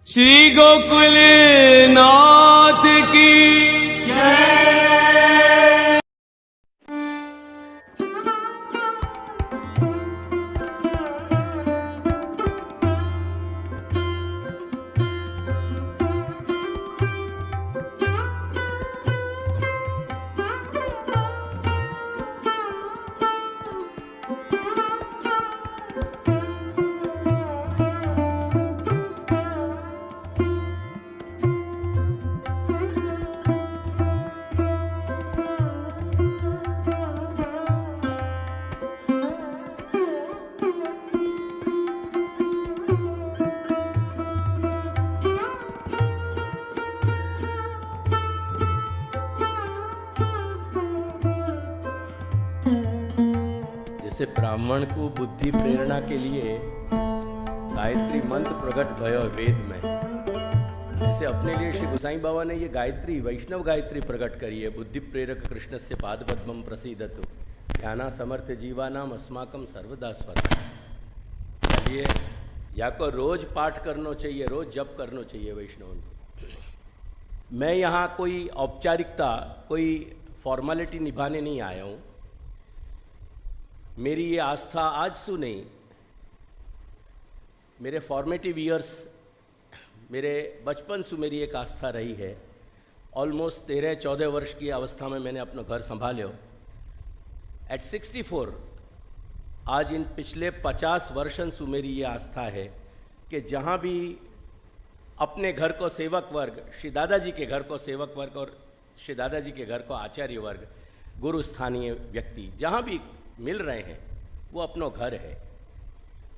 श्री गोकुल नाथ की जैसे ब्राह्मण को बुद्धि प्रेरणा के लिए गायत्री मंत्र प्रकट भयो वेद में, जैसे अपने लिए श्री गोसाई बाबा ने ये गायत्री वैष्णव गायत्री प्रकट करी है। बुद्धि प्रेरक कृष्ण से पाद पद्मम प्रसीदतु ध्याना समर्थ जीवानाम अस्माकम सर्वदा स्वतः। चलिए या को रोज पाठ करना चाहिए, रोज जप करना चाहिए वैष्णव को। मैं यहाँ कोई औपचारिकता कोई फॉर्मेलिटी निभाने नहीं आया हूँ। मेरी ये आस्था आज सु नहीं, मेरे फॉर्मेटिव ईयर्स, मेरे बचपन से मेरी एक आस्था रही है। ऑलमोस्ट 13-14 वर्ष की अवस्था में मैंने अपना घर संभालो। एट 64 आज इन पिछले 50 वर्षन से मेरी ये आस्था है कि जहाँ भी अपने घर को सेवक वर्ग, श्री दादाजी के घर को सेवक वर्ग और श्री दादाजी के घर को आचार्य वर्ग, गुरु स्थानीय व्यक्ति जहाँ भी मिल रहे हैं वो अपना घर है।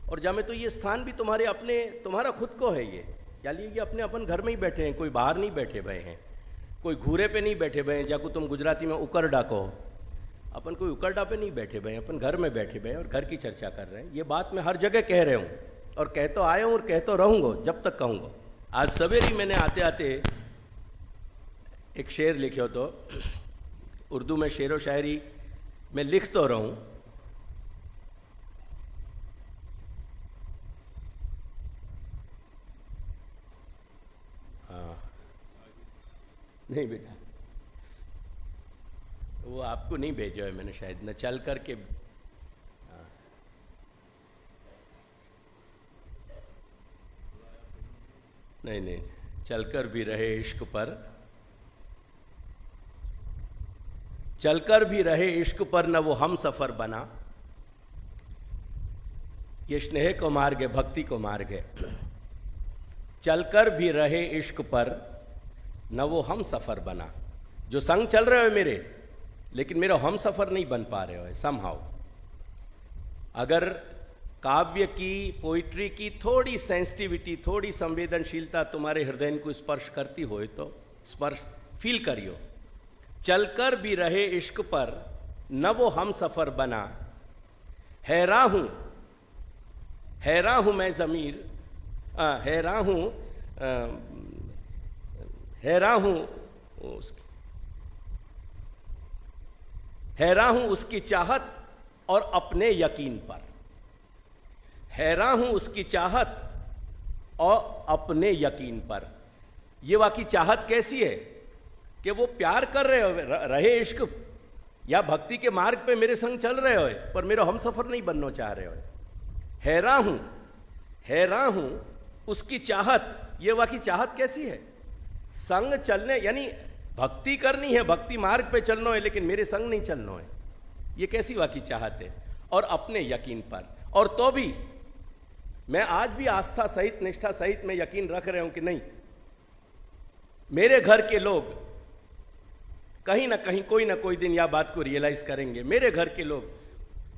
और जब में तो ये स्थान भी तुम्हारे अपने, तुम्हारा खुद को है। ये क्या लिए ये अपने अपन घर में ही बैठे हैं, कोई बाहर नहीं बैठे भए हैं, कोई घूरे पे नहीं बैठे भए हैं, जाको तुम गुजराती में उकरडा कहो। अपन कोई उकरडा पे नहीं बैठे भए, अपन घर में बैठे भए और घर की चर्चा कर रहे हैं। ये बात मैं हर जगह कह रहा हूँ और कह तो आया हूँ और कह तो रहूँगा जब तक कहूँगा। आज सवेरे मैंने आते आते एक शेर लिखे हो, तो उर्दू में शेर व शायरी मैं लिख तो रहा हूँ। हाँ नहीं बेटा, वो आपको नहीं भेजा है मैंने, शायद न चल करके। हाँ नहीं नहीं, चलकर भी रहे इश्क पर, चलकर भी रहे इश्क पर न वो हम सफर बना। ये स्नेह को मार्ग है, भक्ति को मार्ग है। चलकर भी रहे इश्क पर न वो हम सफर बना। जो संग चल रहे हो मेरे, लेकिन मेरा हम सफर नहीं बन पा रहे हो समहाउ। अगर काव्य की, पोइट्री की थोड़ी सेंसिटिविटी, थोड़ी संवेदनशीलता तुम्हारे हृदय को स्पर्श करती हो तो स्पर्श फील करियो। चलकर भी रहे इश्क पर न वो हम सफर बना। हैरान हूं मैं ज़मीर, हैरान हूं उसकी चाहत और अपने यकीन पर। हैरान हूं उसकी चाहत और अपने यकीन पर। ये वाकई चाहत कैसी है कि वो प्यार कर रहे इश्क या भक्ति के मार्ग पे मेरे संग चल रहे हो पर मेरा हम सफर नहीं बनना चाह रहे हो। हैरान हूं उसकी चाहत। ये वाकई चाहत कैसी है? संग चलने यानी भक्ति करनी है, भक्ति मार्ग पे चलना है, लेकिन मेरे संग नहीं चलना है। ये कैसी वाकई चाहत है? और अपने यकीन पर। और तो भी मैं आज भी आस्था सहित, निष्ठा सहित मैं यकीन रख रहा हूं कि नहीं, मेरे घर के लोग कहीं ना कहीं कोई ना कोई दिन यह बात को रियलाइज करेंगे। मेरे घर के लोग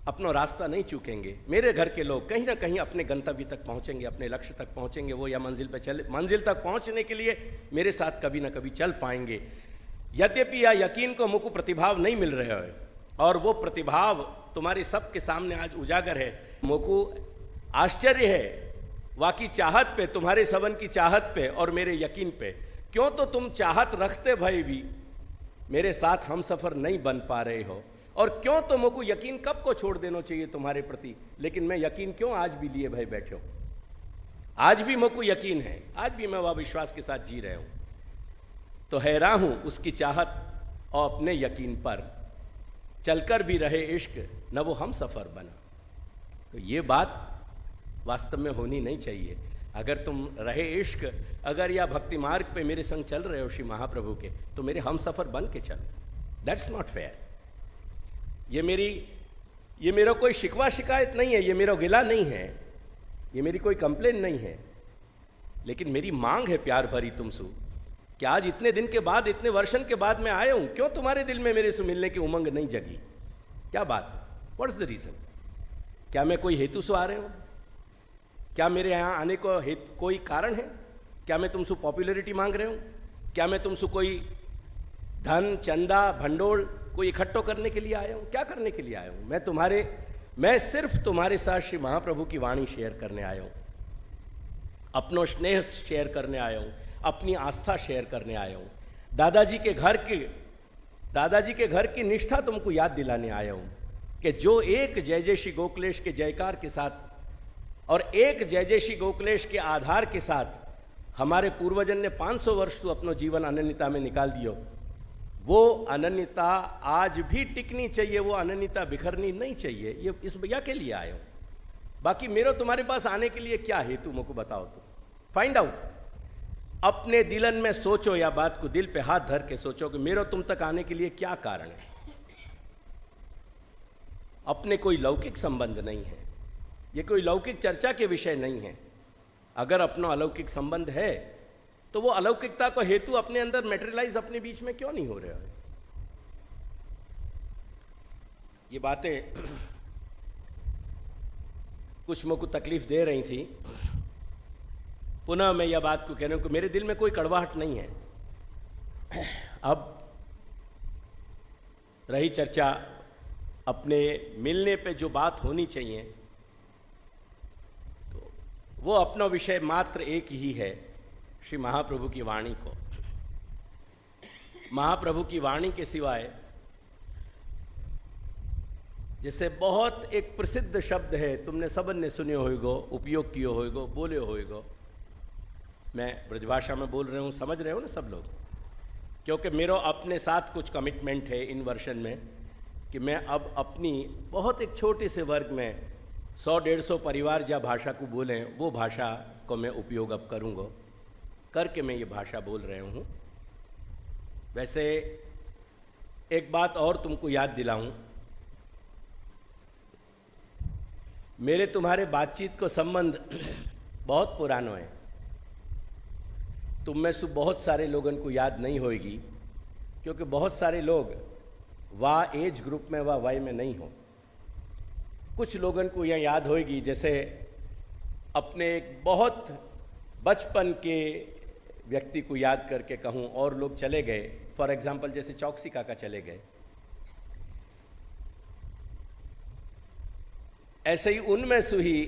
अपना रास्ता नहीं चूकेंगे। मेरे घर के लोग कहीं ना कहीं अपने गंतव्य तक पहुंचेंगे, अपने लक्ष्य तक पहुंचेंगे। वो या मंजिल पे चले, मंजिल तक पहुंचने के लिए मेरे साथ कभी ना कभी चल पाएंगे। यद्यपि यह यकीन को मुझको प्रतिभाव नहीं मिल रहा है और वो प्रतिभाव तुम्हारे सबके सामने आज उजागर है। मुझको आश्चर्य है वाकई चाहत पे, तुम्हारे सबन की चाहत पे और मेरे यकीन पे। क्यों तो तुम चाहत रखते भाई भी मेरे साथ हम सफर नहीं बन पा रहे हो, और क्यों तो मुझको यकीन कब को छोड़ देना चाहिए तुम्हारे प्रति, लेकिन मैं यकीन क्यों आज भी लिए भाई बैठे हो। आज भी मुझको यकीन है, आज भी मैं वह विश्वास के साथ जी रहा हूं। तो हैरान हूं उसकी चाहत और अपने यकीन पर चलकर भी रहे इश्क न वो हम सफर बना। तो ये बात वास्तव में होनी नहीं चाहिए। अगर तुम रहे इश्क, अगर या भक्ति मार्ग पे मेरे संग चल रहे हो श्री महाप्रभु के, तो मेरे हम सफर बन के चलो। That's not fair. ये मेरा कोई शिकवा शिकायत नहीं है, ये मेरा गिला नहीं है, ये मेरी कोई कंप्लेन नहीं है, लेकिन मेरी मांग है प्यार भरी तुमसे कि आज इतने दिन के बाद, इतने वर्षन के बाद मैं आया हूं, क्यों तुम्हारे दिल में मेरे से मिलने की उमंग नहीं जगी? क्या बात? What's the reason? क्या मैं कोई हेतु से आ रहे हूं? क्या मेरे यहां आने को कोई कारण है? क्या मैं तुमसे पॉपुलैरिटी मांग रहे हूं? क्या मैं तुमसे कोई धन, चंदा, भंडोल कोई इकट्ठो करने के लिए आया हूं? क्या करने के लिए आया हूं? मैं सिर्फ तुम्हारे साथ श्री महाप्रभु की वाणी शेयर करने आया हूं, अपनो स्नेह शेयर करने आया हूं, अपनी आस्था शेयर करने आया हूं, दादाजी के घर की निष्ठा तुमको याद दिलाने आया हूं कि जो एक जय जय श्री गोकुलेश के जयकार के साथ और एक जय जय श्री गोकुलेश के आधार के साथ हमारे पूर्वजन ने 500 वर्ष तो अपना जीवन अनन्यता में निकाल दियो, वो अनन्यता आज भी टिकनी चाहिए, वो अनन्यता बिखरनी नहीं चाहिए। ये इस भैया के लिए आए हो। बाकी मेरा तुम्हारे पास आने के लिए क्या हेतु मुझको बताओ तो। फाइंड आउट, अपने दिलन में सोचो, या बात को दिल पे हाथ धर के सोचो कि मेरा तुम तक आने के लिए क्या कारण है। अपने कोई लौकिक संबंध नहीं है, ये कोई लौकिक चर्चा के विषय नहीं है। अगर अपना अलौकिक संबंध है तो वो अलौकिकता को हेतु अपने अंदर मेटेरियलाइज अपने बीच में क्यों नहीं हो रहा है? ये बातें कुछ मुझको तकलीफ दे रही थी। पुनः मैं यह बात को कह रहा हूं कि मेरे दिल में कोई कड़वाहट नहीं है। अब रही चर्चा अपने मिलने पे जो बात होनी चाहिए, तो वो अपना विषय मात्र एक ही है, श्री महाप्रभु की वाणी को। महाप्रभु की वाणी के सिवाय, जैसे बहुत एक प्रसिद्ध शब्द है, तुमने सबन ने सुने होएगो, उपयोग किए होएगो, बोले होएगो। मैं ब्रजभाषा में बोल रहा हूं, समझ रहे हो ना सब लोग? क्योंकि मेरा अपने साथ कुछ कमिटमेंट है इन वर्षन में कि मैं अब अपनी बहुत एक छोटे से वर्ग में 100-150 परिवार जहाँ भाषा को बोलें, वो भाषा को मैं उपयोग अब करूँगा, करके मैं ये भाषा बोल रहा हूँ। वैसे एक बात और तुमको याद दिलाऊं, मेरे तुम्हारे बातचीत को संबंध बहुत पुराना है। तुम में से बहुत सारे लोगों को याद नहीं होगी, क्योंकि बहुत सारे लोग वाह एज ग्रुप में वाह वय में नहीं हो। कुछ लोगों को यह याद होगी, जैसे अपने एक बहुत बचपन के व्यक्ति को याद करके कहूं, और लोग चले गए, फॉर एग्जाम्पल जैसे चौकसी काका चले गए, ऐसे ही उनमें से ही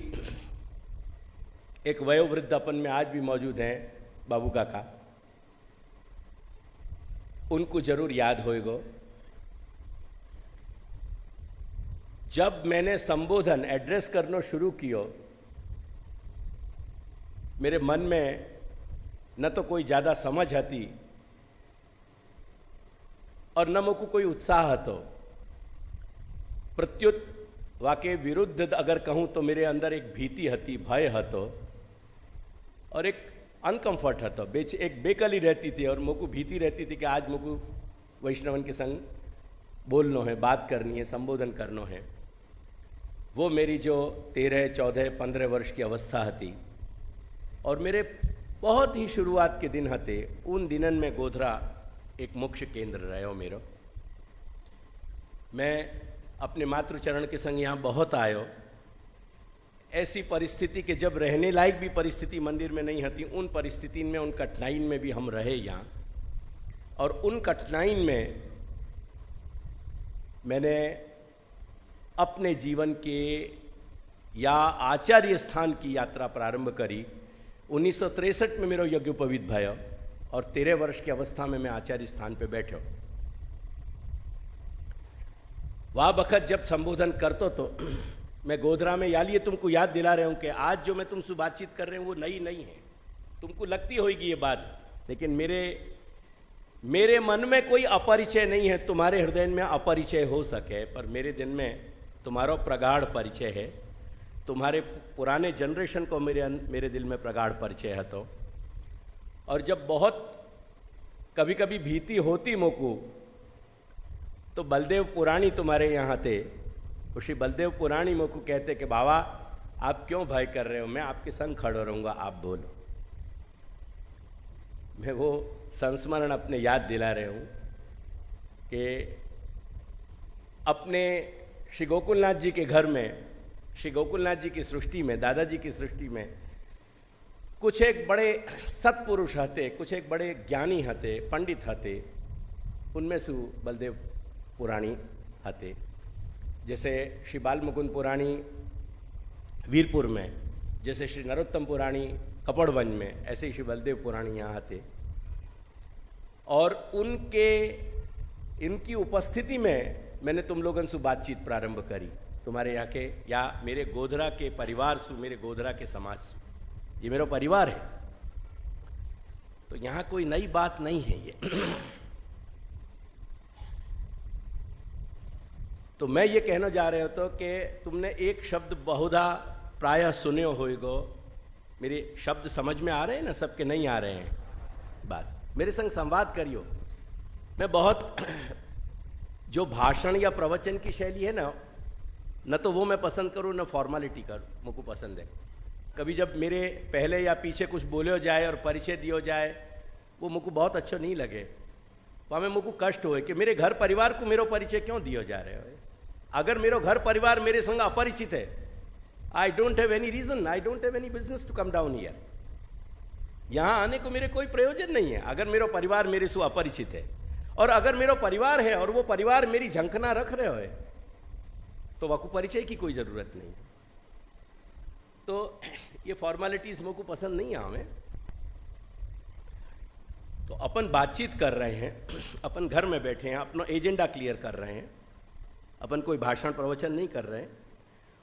एक वयोवृद्ध अपन में आज भी मौजूद हैं, बाबू काका, उनको जरूर याद होएगा। जब मैंने संबोधन एड्रेस करना शुरू किया, मेरे मन में न तो कोई ज्यादा समझ हती और न मुझको कोई उत्साह हतो। प्रत्युत वाके विरुद्ध अगर कहूं तो मेरे अंदर एक भीति हती, भय हतो और एक अनकंफर्ट हतो, एक बेकली रहती थी और मुझको भीति रहती थी कि आज मुझको वैष्णवन के संग बोलना है, बात करनी है, संबोधन करना है। वो मेरी जो 13, 14, 15 वर्ष की अवस्था हती और मेरे बहुत ही शुरुआत के दिन हते। उन दिनन में गोधरा एक मुख्य केंद्र रहो मेरो। मैं अपने मातृचरण के संग यहाँ बहुत आयो। ऐसी परिस्थिति के जब रहने लायक भी परिस्थिति मंदिर में नहीं हती, उन परिस्थिति में, उन कठिनाइन में भी हम रहे यहाँ। और उन कठिनाइन में मैंने अपने जीवन के या आचार्य स्थान की यात्रा प्रारंभ करी। 1963 में मेरा यज्ञोपवीत भयो और 13 वर्ष की अवस्था में मैं आचार्य स्थान पे बैठो। वह बखत जब संबोधन करतो तो मैं गोधरा में या लिए तुमको याद दिला रहा हूं कि आज जो मैं तुमसे बातचीत कर रहे हूं वो नई नहीं है। तुमको लगती होगी ये बात, लेकिन मेरे मन में कोई अपरिचय नहीं है। तुम्हारे हृदय में अपरिचय हो सके, पर मेरे दिन में तुम्हारा प्रगाढ़ परिचय है। तुम्हारे पुराने जनरेशन को मेरे दिल में प्रगाढ़ परिचय है। तो और जब बहुत कभी कभी भीति होती मोकू, तो बलदेव पुराणी तुम्हारे यहाँ थे। श्री बलदेव पुराणी मोकू कहते कि बाबा आप क्यों भय कर रहे हो, मैं आपके संग खड़ा रहूंगा, आप बोलो। मैं वो संस्मरण अपने याद दिला रहे हूं कि अपने श्री गोकुलनाथ जी के घर में, श्री गोकुलनाथ जी की सृष्टि में, दादाजी की सृष्टि में कुछ एक बड़े सत्पुरुष हते, कुछ एक बड़े ज्ञानी हते, पंडित हते। उनमें से बलदेव पुराणी हते। जैसे श्री बाल मुकुंद पुराणी वीरपुर में, जैसे श्री नरोत्तम पुराणी कपड़वंज में, ऐसे ही श्री बलदेव पुराणी यहाँ थे। और इनकी उपस्थिति में मैंने तुम लोगों से बातचीत प्रारंभ करी, तुम्हारे यहाँ के या मेरे गोधरा के परिवार से, मेरे गोधरा के समाज से। ये मेरा परिवार है, तो यहाँ कोई नई बात नहीं है ये। तो मैं ये कहना जा रहे हो तो कि तुमने एक शब्द बहुधा प्रायः सुने होगो। मेरे शब्द समझ में आ रहे हैं ना? सबके नहीं आ रहे हैं? बस मेरे संग संवाद करियो। मैं बहुत जो भाषण या प्रवचन की शैली है ना, न तो वो मैं पसंद करूँ, न फॉर्मेलिटी करूँ, मुझको पसंद है। कभी जब मेरे पहले या पीछे कुछ बोले हो जाए और परिचय दियो जाए, वो मुझको बहुत अच्छा नहीं लगे। तो हमें मुझको कष्ट हो कि मेरे घर परिवार को मेरा परिचय क्यों दियो जा रहे हो। अगर मेरा घर परिवार मेरे संग अपरिचित है, I don't have any reason, I don't have any business to come down here. यहां आने को मेरे कोई प्रयोजन नहीं है अगर मेरा परिवार मेरे से अपरिचित है। और अगर मेरा परिवार है और वो परिवार मेरी झंखना रख रहे हो, तो वह को परिचय की कोई जरूरत नहीं। तो ये फॉर्मेलिटीज मुझको पसंद नहीं है हमें। तो अपन बातचीत कर रहे हैं, अपन घर में बैठे हैं, अपना एजेंडा क्लियर कर रहे हैं, अपन कोई भाषण प्रवचन नहीं कर रहे हैं।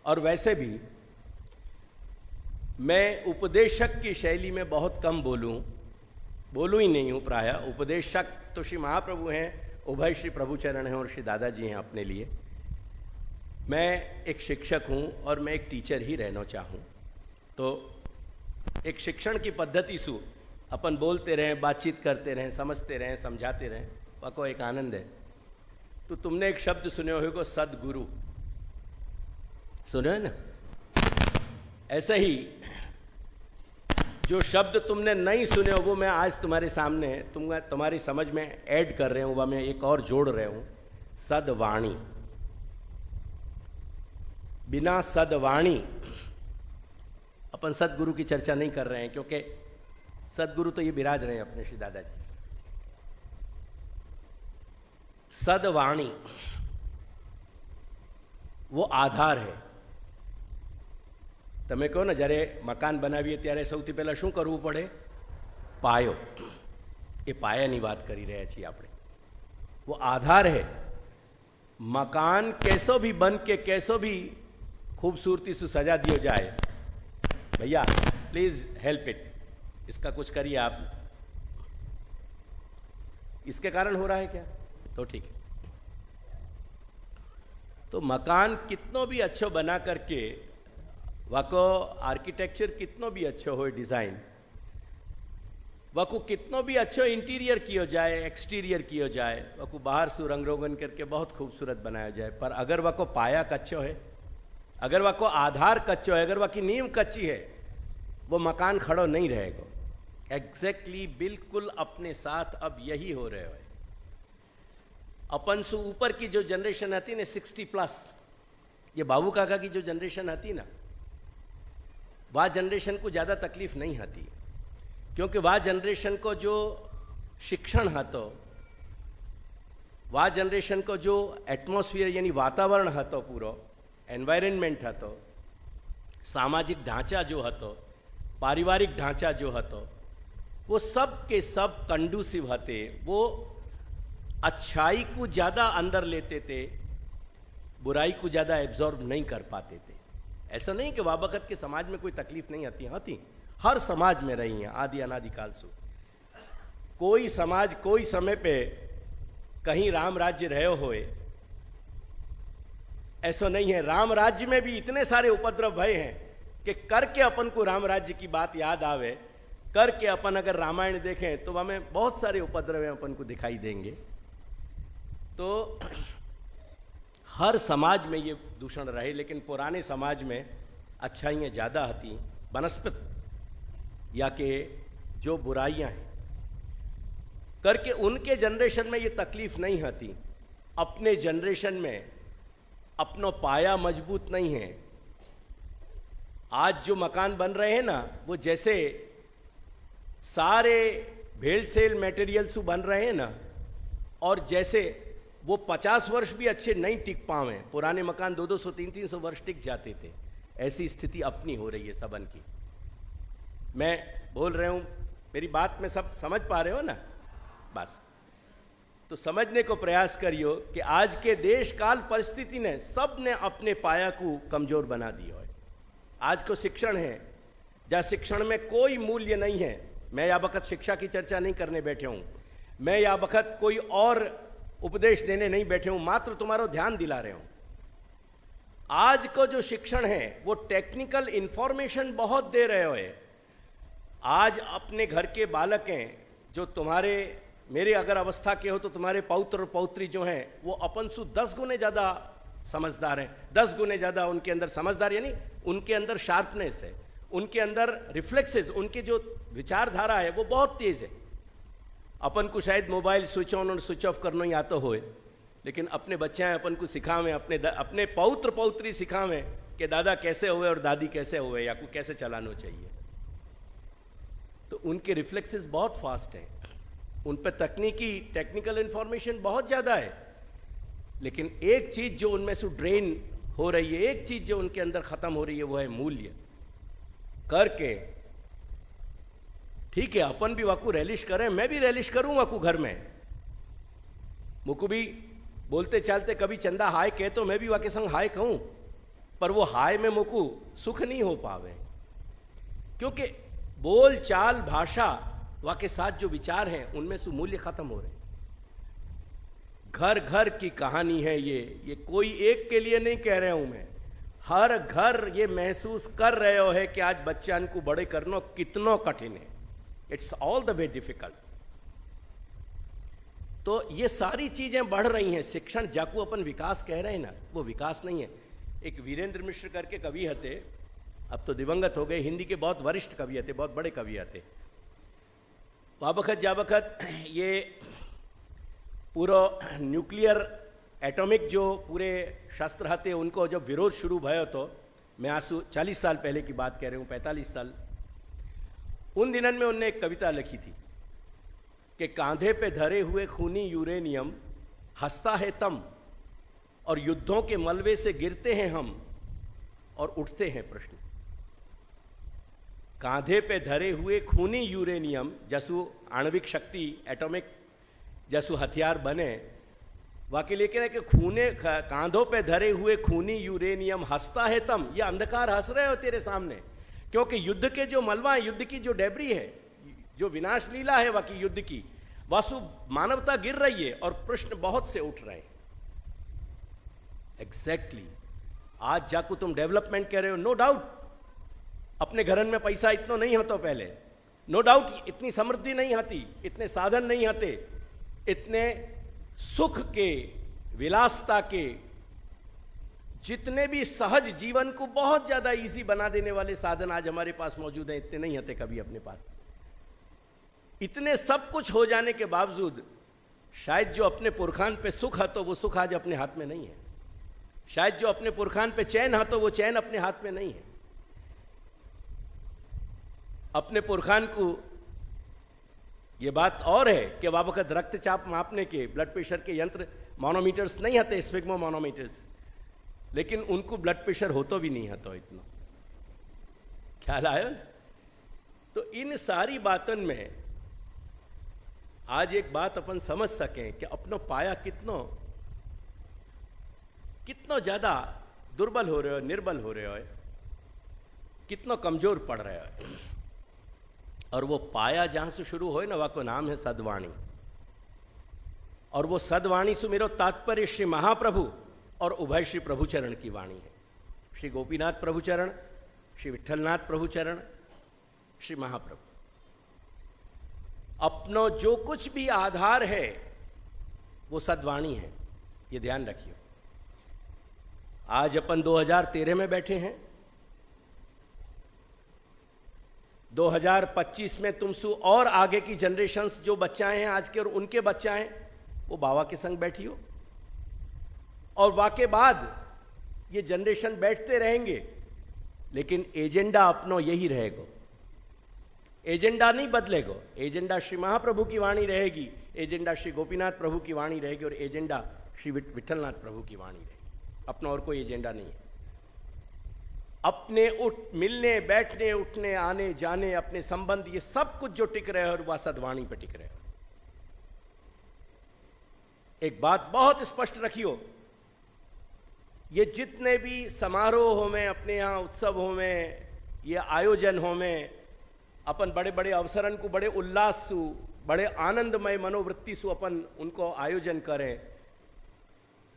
और वैसे भी मैं उपदेशक की शैली में बहुत कम बोलूं ही नहीं हूं प्रायः। उपदेशक तो श्री महाप्रभु हैं, उभय श्री प्रभुचरण हैं और श्री दादाजी हैं अपने लिए। मैं एक शिक्षक हूं और मैं एक टीचर ही रहना चाहूं। तो एक शिक्षण की पद्धति से अपन बोलते रहें, बातचीत करते रहें, समझते रहें, समझाते रहें, वह को एक आनंद है। तो तुमने एक शब्द सुने होगा, सदगुरु, सुने ना? ऐसे ही जो शब्द तुमने नहीं सुने हो वो मैं आज तुम्हारे सामने तुम्हारी समझ में ऐड कर रहे हूं, वह मैं एक और जोड़ रहे हूं, सदवाणी। बिना सदवाणी अपन सदगुरु की चर्चा नहीं कर रहे हैं, क्योंकि सदगुरु तो ये विराज रहे हैं अपने श्री दादाजी। सदवाणी वो आधार है। તમે કહો ને, જ્યારે મકાન બનાવીએ ત્યારે સૌથી પહેલાં શું કરવું પડે? પાયો। એ પાયાની વાત કરી રહ્યા છીએ આપણે। वो आधार है। मकान कैसो भी बन के कैसो भी खूबसूरती से सजा दिया जाए, भैया प्लीज हेल्प इट, इसका कुछ करिए आप। इसके कारण हो रहा है क्या? तो ठीक है। तो मकान कितनो भी अच्छा बना करके, वाको आर्किटेक्चर कितनो भी अच्छा हो, डिजाइन वाको कितनो भी अच्छा इंटीरियर किया जाए, एक्सटीरियर किया जाए, वाको बाहर से रंग रोगन करके बहुत खूबसूरत बनाया जाए, पर अगर वाको पाया कच्चो है, अगर वाको आधार कच्चो है, अगर वाकी नींव कच्ची है, वो मकान खड़ो नहीं रहेगा। एग्जैक्टली बिल्कुल अपने साथ अब यही हो रहे है। अपन से ऊपर की जो जनरेशन आती ना 60+, ये बाबू काका की जो जनरेशन आती ना, वह जनरेशन को ज़्यादा तकलीफ नहीं आती, क्योंकि वह जनरेशन को जो शिक्षण हतो, वह जनरेशन को जो एटमॉस्फियर यानी वातावरण हतो, पूरो एनवायरनमेंट हतो, सामाजिक ढांचा जो हतो, पारिवारिक ढांचा जो हतो, वो सब के सब कंडूसिव हते। वो अच्छाई को ज़्यादा अंदर लेते थे, बुराई को ज़्यादा एब्जॉर्ब नहीं कर पाते थे। ऐसा नहीं कि वाबकत के समाज में कोई तकलीफ नहीं आती, हर समाज में रही हैं आदि अनादिकाल से। कोई समाज कोई समय पे कहीं राम राज्य रहे होए ऐसा नहीं है। राम राज्य में भी इतने सारे उपद्रव भय हैं कि करके अपन को राम राज्य की बात याद आवे, करके अपन अगर रामायण देखें तो हमें बहुत सारे उपद्रव अपन को दिखाई देंगे। तो हर समाज में ये दूषण रहे, लेकिन पुराने समाज में अच्छाइयाँ ज़्यादा आती, बनस्पत या कि जो बुराइयाँ हैं करके उनके जनरेशन में ये तकलीफ नहीं आती। अपने जनरेशन में अपना पाया मजबूत नहीं है। आज जो मकान बन रहे हैं ना, वो जैसे सारे भेड़ सेल मटेरियल्स बन रहे हैं ना, और जैसे वो 50 वर्ष भी अच्छे नहीं टिक पावे, पुराने मकान 200 300 वर्ष टिक जाते थे, ऐसी स्थिति अपनी हो रही है सबन की। मैं बोल रहा हूं, मेरी बात में सब समझ पा रहे हो ना? बस तो समझने को प्रयास करियो कि आज के देश काल परिस्थिति ने सब ने अपने पाया को कमजोर बना दिया है। आज को शिक्षण है जहाँ शिक्षण में कोई मूल्य नहीं है। मैं या बखत शिक्षा की चर्चा नहीं करने बैठे हूँ, मैं या बखत कोई और उपदेश देने नहीं बैठे हूँ, मात्र तुम्हारा ध्यान दिला रहे हूँ। आज को जो शिक्षण है वो टेक्निकल इंफॉर्मेशन बहुत दे रहे हो। आज अपने घर के बालक हैं जो तुम्हारे मेरे अगर अवस्था के हो तो तुम्हारे पौत्र और पौत्री जो हैं वो अपन से 10 गुने ज़्यादा समझदार हैं, 10 गुने ज़्यादा उनके अंदर समझदार, यानी उनके अंदर शार्पनेस है, उनके अंदर रिफ्लेक्सेस, उनकी जो विचारधारा है वो बहुत तेज है। अपन को शायद मोबाइल स्विच ऑन और स्विच ऑफ करना ही आता होए, लेकिन अपने बच्चे हैं अपन को सिखावें, अपने पौत्र पौत्री सिखावें कि दादा कैसे हुए और दादी कैसे हुए या को कैसे चलाना चाहिए। तो उनके रिफ्लेक्सेस बहुत फास्ट हैं, उन पर टेक्निकल इंफॉर्मेशन बहुत ज़्यादा है, लेकिन एक चीज़ जो उनमें से ड्रेन हो रही है, एक चीज़ जो उनके अंदर ख़त्म हो रही है, वो है मूल्य। करके ठीक है अपन भी वाकू रैलिश करें, मैं भी रैलिश करूँ वाकू घर में, मुकू भी बोलते चालते कभी चंदा हाय कहे तो मैं भी वाके संग हाय कहूँ, पर वो हाय में मुकू सुख नहीं हो पावे, क्योंकि बोल चाल भाषा वा के साथ जो विचार हैं उनमें से मूल्य खत्म हो रहे। घर घर की कहानी है ये कोई एक के लिए नहीं कह रहा हूं मैं, हर घर ये महसूस कर रहे हो है कि आज बच्चन को बड़े करना कितना कठिन है। It's all the way difficult. तो ये सारी चीजें बढ़ रही हैं। शिक्षण जाकू अपन विकास कह रहे हैं ना, वो विकास नहीं है। एक वीरेंद्र मिश्र करके कवि हते, अब तो दिवंगत हो गए, हिंदी के बहुत वरिष्ठ कवि हते, बहुत बड़े कवि हते। वाबखत जाबखत ये पूरा न्यूक्लियर एटॉमिक जो पूरे शस्त्र हते उनको जब विरोध शुरू भयो तो मैं आज 40 साल पहले की बात कह रहा हूँ, 45 साल, उन दिनों में उनने एक कविता लिखी थी कि कांधे पे धरे हुए खूनी यूरेनियम हंसता है तम, और युद्धों के मलबे से गिरते हैं हम और उठते हैं प्रश्न। कांधे पे धरे हुए खूनी यूरेनियम जैसु आणविक शक्ति एटॉमिक जैसु हथियार बने, वाकई लेकिन है कि कांधों पे धरे हुए खूनी यूरेनियम हंसता है तम, ये अंधकार हंस रहे हो तेरे सामने, क्योंकि युद्ध के जो मलबा है, युद्ध की जो डेबरी है, जो विनाश लीला है वाकई युद्ध की, वासु मानवता गिर रही है और प्रश्न बहुत से उठ रहे हैं। एग्जैक्टली आज जाकू तुम डेवलपमेंट कह रहे हो, नो डाउट अपने घरन में पैसा इतना नहीं होता पहले, नो डाउट इतनी समृद्धि नहीं आती, इतने साधन नहीं आते, इतने सुख के विलासता के जितने भी सहज जीवन को बहुत ज्यादा इजी बना देने वाले साधन आज हमारे पास मौजूद हैं, इतने नहीं आते कभी अपने पास। इतने सब कुछ हो जाने के बावजूद शायद जो अपने पुरखान पे सुख है तो वो सुख आज अपने हाथ में नहीं है, शायद जो अपने पुरखान पे चैन है तो वो चैन अपने हाथ में नहीं है। अपने पुरखान को ये बात और है कि वाबखत रक्तचाप मापने के, ब्लड प्रेशर के यंत्र मोनोमीटर्स नहीं आते, स्पिग्मो मोनोमीटर्स, लेकिन उनको ब्लड प्रेशर हो तो भी नहीं आता इतना, ख्याल आया ना? तो इन सारी बातों में आज एक बात अपन समझ सकें कि अपना पाया कितना ज्यादा दुर्बल हो रहे हो, निर्बल हो रहे हो। कितना कमजोर पड़ रहा है। और वो पाया जहां से शुरू हो ना, वह को नाम है सदवाणी। और वो सदवाणी से मेरो तात्पर्य श्री महाप्रभु और उभय श्री प्रभुचरण की वाणी है। श्री गोपीनाथ प्रभुचरण, श्री विठलनाथ प्रभुचरण, श्री महाप्रभु। अपनो जो कुछ भी आधार है वो सदवाणी है, ये ध्यान रखिए। आज अपन 2013 में बैठे हैं, 2025 में तुमसु और आगे की जनरेशन्स जो बच्चाएं हैं आज के और उनके बच्चाएं, वो बाबा के संग बैठी हो। और वाके बाद ये जनरेशन बैठते रहेंगे, लेकिन एजेंडा अपनो यही रहेगा। एजेंडा नहीं बदलेगा। एजेंडा श्री महाप्रभु की वाणी रहेगी, एजेंडा श्री गोपीनाथ प्रभु की वाणी रहेगी, और एजेंडा श्री विठलनाथ प्रभु की वाणी रहेगी। अपना और कोई एजेंडा नहीं है। अपने मिलने बैठने उठने आने जाने अपने संबंध, ये सब कुछ जो टिक रहे हैं और वह सदवाणी पे टिक रहे हैं। एक बात बहुत स्पष्ट रखियो, ये जितने भी समारोह में, अपने यहाँ उत्सवों में, ये आयोजनों में अपन बड़े बड़े अवसरन को बड़े उल्लास सु, बड़े आनंदमय मनोवृत्ति सु अपन उनको आयोजन करें,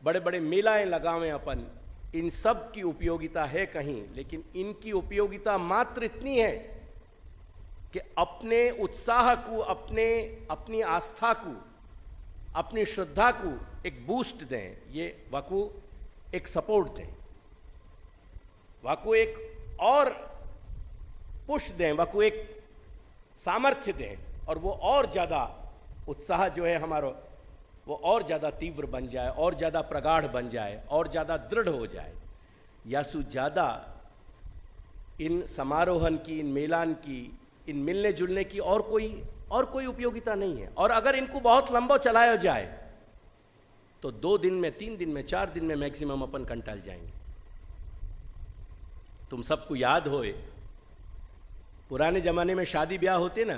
बड़े बड़े मेलाएं लगावें अपन, इन सब की उपयोगिता है कहीं, लेकिन इनकी उपयोगिता मात्र इतनी है कि अपने उत्साह को, अपनी आस्था को, अपनी श्रद्धा को एक बूस्ट दें, ये वाकू एक सपोर्ट दें, वाकू एक और पुश दें, वाकू एक सामर्थ्य दें, और वो और ज़्यादा उत्साह जो है हमारा, वो और ज़्यादा तीव्र बन जाए, और ज़्यादा प्रगाढ़ बन जाए, और ज़्यादा दृढ़ हो जाए। यासु ज़्यादा इन समारोहन की, इन मेलान की, इन मिलने जुलने की और कोई उपयोगिता नहीं है। और अगर इनको बहुत लंबा चलाया जाए तो 2 दिन में, 3 दिन में, 4 दिन में मैक्सिमम अपन कंटाल जाएंगे। तुम सबको याद होए, पुराने जमाने में शादी ब्याह होते ना,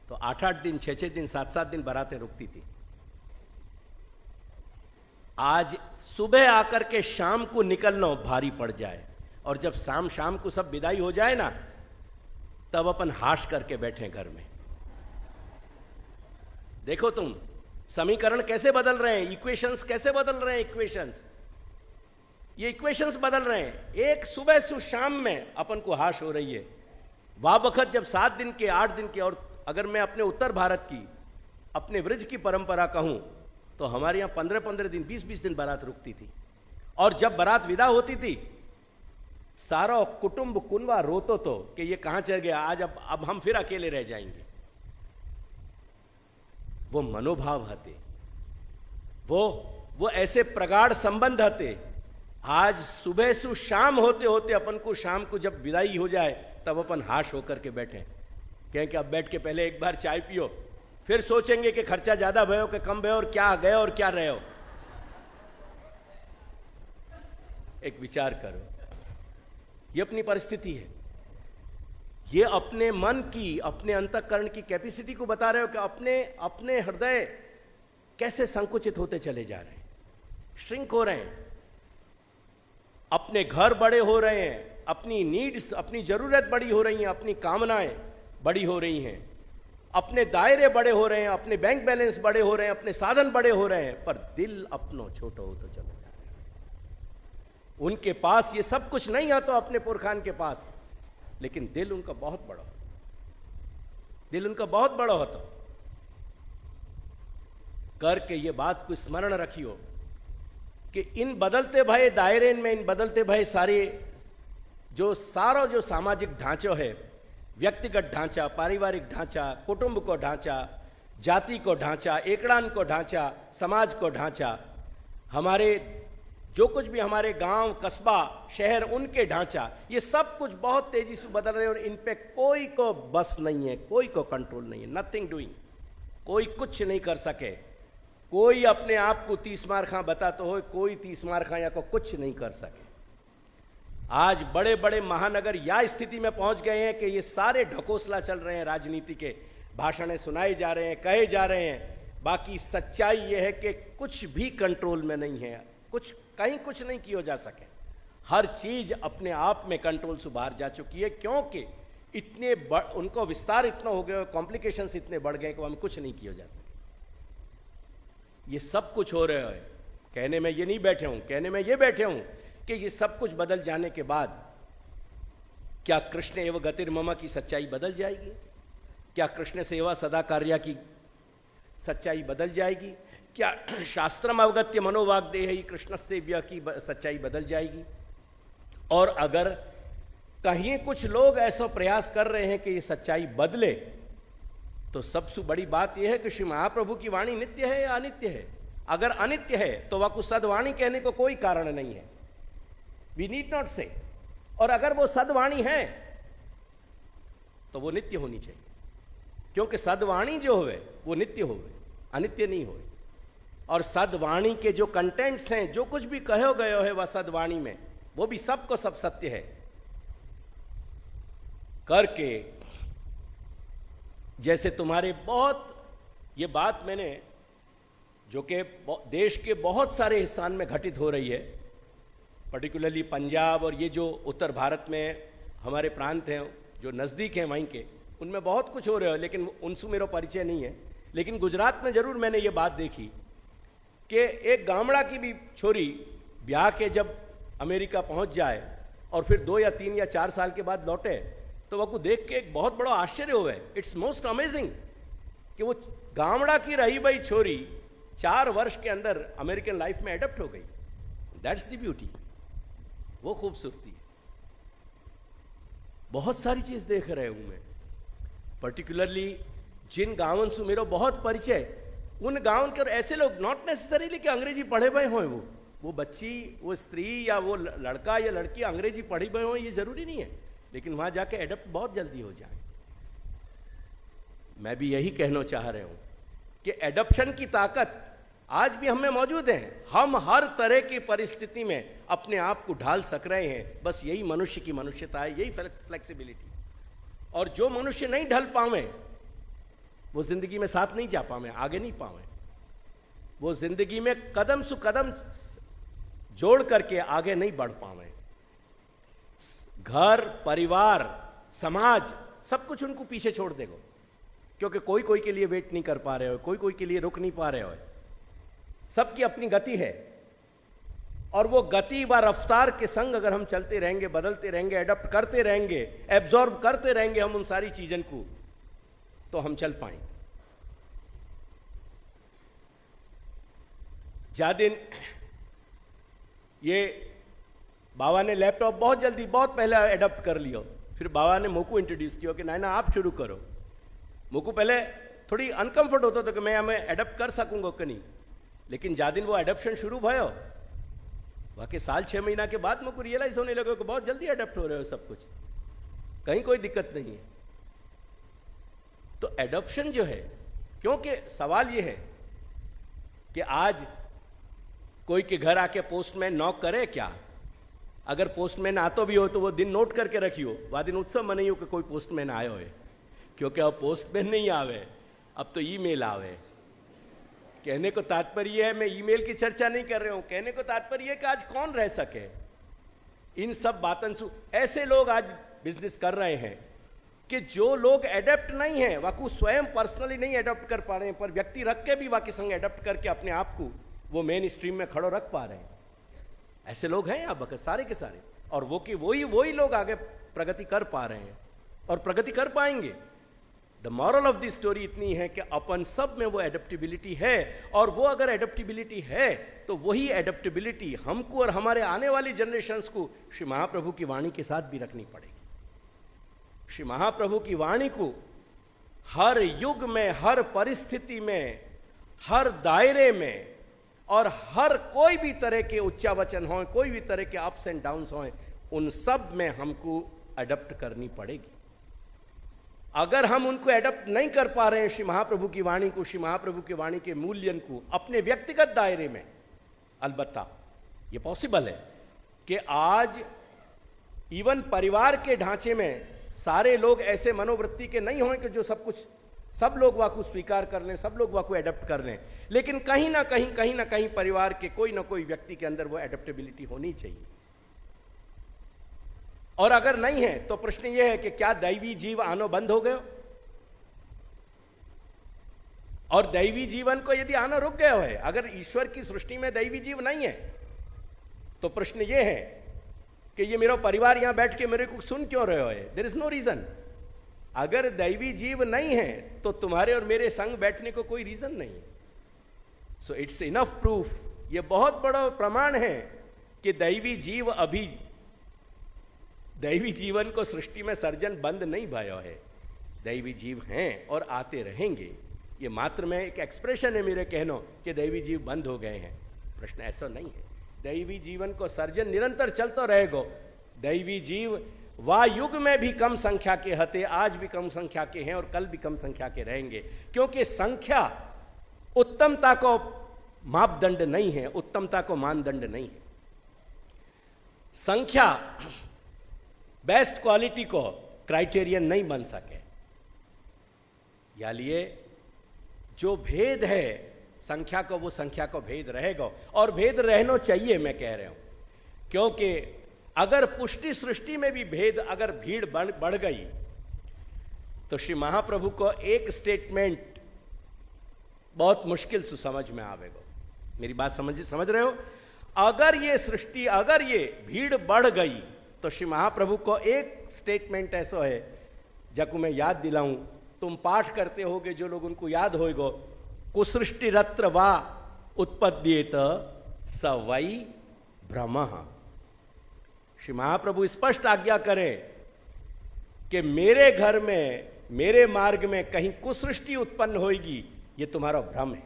तो 8-8 दिन, 6-6 दिन, 7-7 दिन बारातें रुकती थी। आज सुबह आकर के शाम को निकलना भारी पड़ जाए, और जब शाम को सब विदाई हो जाए ना, तब अपन हाश करके बैठे घर में। देखो तुम समीकरण कैसे बदल रहे हैं, इक्वेशंस कैसे बदल रहे हैं, ये इक्वेशंस बदल रहे हैं। एक सुबह से शाम में अपन को हाश हो रही है। वह वक्त जब 7 दिन के, 8 दिन के, और अगर मैं अपने उत्तर भारत की, अपने व्रज की परंपरा कहूं तो हमारे यहाँ 15-15 दिन, 20-20 दिन बारात रुकती थी। और जब बारात विदा होती थी, सारा कुटुंब कुनवा रोतो तो कि ये कहां चल गया आज, अब हम फिर अकेले रह जाएंगे। वो मनोभाव हते, वो ऐसे प्रगाढ़ संबंध हते। आज सुबह से शाम होते होते अपन को, शाम को जब विदाई हो जाए तब अपन हाश होकर के बैठे, कहें कि अब बैठ के पहले एक बार चाय पियो, फिर सोचेंगे कि खर्चा ज्यादा भयो कि कम भयो, और क्या गए और क्या रहे हो। एक विचार करो, ये अपनी परिस्थिति है। ये अपने मन की, अपने अंतःकरण की कैपेसिटी को बता रहे हो कि अपने हृदय कैसे संकुचित होते चले जा रहे हैं, श्रिंक हो रहे हैं। अपने घर बड़े हो रहे हैं, अपनी नीड्स, अपनी जरूरत बड़ी हो रही हैं, अपनी कामनाएं बड़ी हो रही हैं, अपने दायरे बड़े हो रहे हैं, अपने बैंक बैलेंस बड़े हो रहे हैं, अपने साधन बड़े हो रहे हैं, पर दिल अपनो छोटा हो तो चले जा रहे हैं। उनके पास ये सब कुछ नहीं आता अपने पुरखान के पास, लेकिन दिल उनका बहुत बड़ा, दिल उनका बहुत बड़ा होता। करके ये बात को स्मरण रखियो कि इन बदलते भय दायरे में, इन बदलते भय सारे जो सामाजिक ढांचा है, व्यक्तिगत ढांचा, पारिवारिक ढांचा, कुटुंब को ढांचा, जाति को ढांचा, एकड़ान को ढांचा, समाज को ढांचा, हमारे जो कुछ भी हमारे गांव, कस्बा, शहर, उनके ढांचा, ये सब कुछ बहुत तेजी से बदल रहे हैं। और इन पे कोई को बस नहीं है, कोई को कंट्रोल नहीं है, नथिंग डूइंग। कोई कुछ नहीं कर सके। कोई अपने आप को 30 मार खां बताते हो, कोई 30 मार खां या को कुछ नहीं कर सके। आज बड़े बड़े महानगर या स्थिति में पहुंच गए हैं कि ये सारे ढकोसला चल रहे हैं, राजनीति के भाषण सुनाए जा रहे हैं, कहे जा रहे हैं। बाकी सच्चाई ये है कि कुछ भी कंट्रोल में नहीं है, कुछ नहीं किया जा सके। हर चीज अपने आप में कंट्रोल से बाहर जा चुकी है, क्योंकि उनको विस्तार इतना हो गया, कॉम्प्लिकेशंस इतने बढ़ गए कि हम कुछ नहीं किया जा सके। ये सब कुछ हो रहा है, कहने में ये नहीं बैठे हूं, कहने में ये बैठे हूं कि ये सब कुछ बदल जाने के बाद क्या कृष्ण एवं गतिर्मम की सच्चाई बदल जाएगी? क्या कृष्ण सेवा सदा कार्या की सच्चाई बदल जाएगी? क्या शास्त्रम अवगत्य मनोवाग्देह ही कृष्ण सेव्य की सच्चाई बदल जाएगी? और अगर कहीं कुछ लोग ऐसा प्रयास कर रहे हैं कि ये सच्चाई बदले, तो सबसे बड़ी बात यह है कि श्री महाप्रभु की वाणी नित्य है या अनित्य है? अगर अनित्य है तो वह कुछ सदवाणी कहने को कोई कारण नहीं है, वी नीड नॉट से। और अगर वो सदवाणी है तो वो नित्य होनी चाहिए, क्योंकि सदवाणी जो होवे वो नित्य होवे, अनित्य नहीं होवे। और सदवाणी के जो कंटेंट्स हैं, जो कुछ भी कहो गए है वह सदवाणी में, वो भी सबको सब सत्य है करके। जैसे तुम्हारे बहुत, ये बात मैंने, जो कि देश के बहुत सारे हिस्सान में घटित हो रही है, पर्टिकुलरली पंजाब और ये जो उत्तर भारत में हमारे प्रांत हैं जो नज़दीक हैं वहीं के, उनमें बहुत कुछ हो रहा है, लेकिन उनसे मेरा परिचय नहीं है। लेकिन गुजरात में जरूर मैंने ये बात देखी कि एक गामड़ा की भी छोरी ब्याह के जब अमेरिका पहुंच जाए और फिर 2 या 3 या 4 साल के बाद लौटे, तो वह को देख के एक बहुत बड़ा आश्चर्य हुआ है। इट्स मोस्ट अमेजिंग कि वो गामड़ा की रही भाई छोरी 4 वर्ष के अंदर अमेरिकन लाइफ में एडप्ट हो गई। दैट्स द ब्यूटी, वो खूबसूरती है। बहुत सारी चीज देख रहे हूं मैं, पर्टिकुलरली जिन गांवों से मेरा बहुत परिचय, उन गांव के ऐसे लोग, नॉट नेसेसरीली कि अंग्रेजी पढ़े हुए हों, वो बच्ची, वो स्त्री या वो लड़का या लड़की अंग्रेजी पढ़ी हुए हों, ये जरूरी नहीं है, लेकिन वहां जाके एडप्ट बहुत जल्दी हो जाए। मैं भी यही कहना चाह रहा हूं कि एडप्शन की ताकत आज भी हमें मौजूद है। हम हर तरह की परिस्थिति में अपने आप को ढाल सक रहे हैं, बस यही मनुष्य की मनुष्यता है, यही फ्लेक्सिबिलिटी। और जो मनुष्य नहीं ढल पावे वो जिंदगी में साथ नहीं जा पावे, आगे नहीं पावे, वो जिंदगी में कदम से कदम जोड़ करके आगे नहीं बढ़ पावे। घर, परिवार, समाज, सब कुछ उनको पीछे छोड़ देगा, क्योंकि कोई कोई के लिए वेट नहीं कर पा रहे हो, कोई कोई के लिए रुक नहीं पा रहे हो। सबकी अपनी गति है, और वो गति व रफ्तार के संग अगर हम चलते रहेंगे, बदलते रहेंगे, एडप्ट करते रहेंगे, एब्जॉर्ब करते रहेंगे हम उन सारी चीजों को, तो हम चल पाएंगे। दिन ये बाबा ने लैपटॉप बहुत जल्दी, बहुत पहले एडप्ट कर लियो, फिर बाबा ने मोकू इंट्रोड्यूस किया कि ना आप शुरू करो। मोकू पहले थोड़ी अनकंफर्ट होता था कि मैं हमें एडप्ट कर सकूंगा कि नहीं, लेकिन जा दिन वो एडप्शन शुरू भयो, बाकी साल 6 महीना के बाद मुझको रियलाइज होने लगा कि बहुत जल्दी एडप्ट हो रहे हो सब कुछ, कहीं कोई दिक्कत नहीं है। तो एडप्शन जो है, क्योंकि सवाल ये है कि आज कोई के घर आके पोस्टमैन नॉक करे क्या? अगर पोस्टमैन आतो भी हो तो वो दिन नोट करके रखियो, वह दिन उत्सव मनाइयो कि कोई पोस्टमैन आयो है, क्योंकि अब पोस्टमैन नहीं आवे, अब तो ईमेल आवे। कहने को तात्पर्य है, मैं ईमेल की चर्चा नहीं कर रहा हूं, कहने को तात्पर्य है कि आज कौन रह सके इन सब बातन से। ऐसे लोग आज बिजनेस कर रहे हैं कि जो लोग एडप्ट नहीं है, वाकू स्वयं पर्सनली नहीं एडप्ट कर पा रहे हैं, पर व्यक्ति रख के भी वाकई संग एडप्ट करके अपने आप को वो मेन स्ट्रीम में खड़ो रख पा रहे हैं। ऐसे लोग हैं यहाँ बखत सारे के सारे, और वो कि वही लोग आगे प्रगति कर पा रहे हैं और प्रगति कर पाएंगे। The moral of the story इतनी है कि अपन सब में वो एडेप्टेबिलिटी है, और वो अगर एडेप्टेबिलिटी है तो वही एडेप्टेबिलिटी हमको और हमारे आने वाली जनरेशन्स को श्री महाप्रभु की वाणी के साथ भी रखनी पड़ेगी। श्री महाप्रभु की वाणी को हर युग में, हर परिस्थिति में, हर दायरे में, और हर कोई भी तरह के उच्चावचन हो, कोई भी तरह के अप्स एंड डाउन्स हो, उन सब में हमको अडप्ट करनी पड़ेगी। अगर हम उनको एडप्ट नहीं कर पा रहे हैं श्री महाप्रभु की वाणी को, श्री महाप्रभु की वाणी के मूल्यन को अपने व्यक्तिगत दायरे में, अलबत्ता ये पॉसिबल है कि आज इवन परिवार के ढांचे में सारे लोग ऐसे मनोवृत्ति के नहीं हों कि जो सब कुछ, सब लोग वाकू स्वीकार कर लें, सब लोग वाकू एडप्ट कर लें, लेकिन कहीं ना कहीं परिवार के कोई ना कोई व्यक्ति के अंदर वो एडप्टेबिलिटी होनी चाहिए। और अगर नहीं है तो प्रश्न यह है कि क्या दैवी जीव आनो बंद हो गए? और दैवी जीवन को यदि आना रुक गया है, अगर ईश्वर की सृष्टि में दैवी जीव नहीं है, तो प्रश्न यह है कि ये मेरा परिवार यहां बैठ के मेरे को सुन क्यों रहे हो? There is no reason. अगर दैवी जीव नहीं है तो तुम्हारे और मेरे संग बैठने को कोई रीजन नहीं। सो इट्स इनफ प्रूफ, ये बहुत बड़ा प्रमाण है कि दैवी जीव अभी दैवी जीवन को सृष्टि में सर्जन बंद नहीं भयो है। दैवी जीव हैं और आते रहेंगे। ये मात्र में एक एक्सप्रेशन है मेरे कहनो कि दैवी जीव बंद हो गए हैं। प्रश्न ऐसा नहीं है। दैवी जीवन को सर्जन निरंतर चलता रहेगा। दैवी जीव वा युग में भी कम संख्या के हते, आज भी कम संख्या के हैं और कल भी कम संख्या के रहेंगे, क्योंकि संख्या उत्तमता को मापदंड नहीं है, उत्तमता को मानदंड नहीं है। संख्या बेस्ट क्वालिटी को क्राइटेरियन नहीं बन सके। या लिए जो भेद है संख्या को, वो संख्या को भेद रहेगा और भेद रहना चाहिए, मैं कह रहा हूं, क्योंकि अगर पुष्टि सृष्टि में भी भेद, अगर भीड़ बढ़ गई तो श्री महाप्रभु को एक स्टेटमेंट बहुत मुश्किल से समझ में आवेगा। मेरी बात समझ रहे हो? अगर ये सृष्टि, अगर ये भीड़ बढ़ गई तो श्री महाप्रभु को एक स्टेटमेंट ऐसा है, जब मैं याद दिलाऊं, तुम पाठ करते होगे, जो लोग उनको याद होएगो, कुसृष्टि रत्र वा उत्पद्येत स वै ब्रह्मः। श्री महाप्रभु स्पष्ट आज्ञा करें कि मेरे घर में, मेरे मार्ग में कहीं कुसृष्टि उत्पन्न होगी, ये तुम्हारा भ्रम है।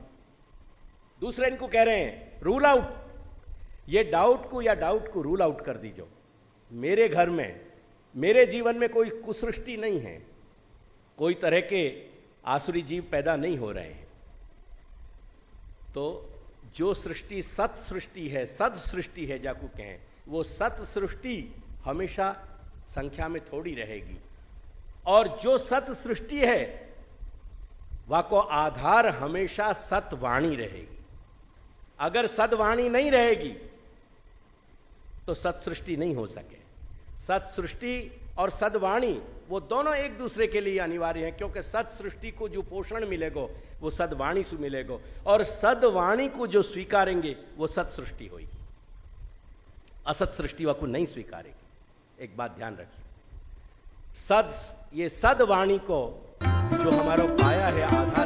दूसरे इनको कह रहे हैं रूल आउट, ये डाउट को रूल आउट कर दीजिए। मेरे घर में, मेरे जीवन में कोई कुसृष्टि नहीं है, कोई तरह के आसुरी जीव पैदा नहीं हो रहे हैं। तो जो सृष्टि सत सृष्टि है, सद सृष्टि है जाकू कहें, वो सत सृष्टि हमेशा संख्या में थोड़ी रहेगी। और जो सत सृष्टि है वह को आधार हमेशा सतवाणी रहेगी। अगर सदवाणी नहीं रहेगी तो सत सृष्टि नहीं हो सके। सत सृष्टि और सदवाणी वो दोनों एक दूसरे के लिए अनिवार्य है, क्योंकि सत सृष्टि को जो पोषण मिलेगा वो सदवाणी से मिलेगा, और सदवाणी को जो स्वीकारेंगे वो सत सृष्टि होगी। असत सृष्टि को नहीं स्वीकारेगी। एक बात ध्यान रखिए, ये सदवाणी को जो हमारा पाया है, आधार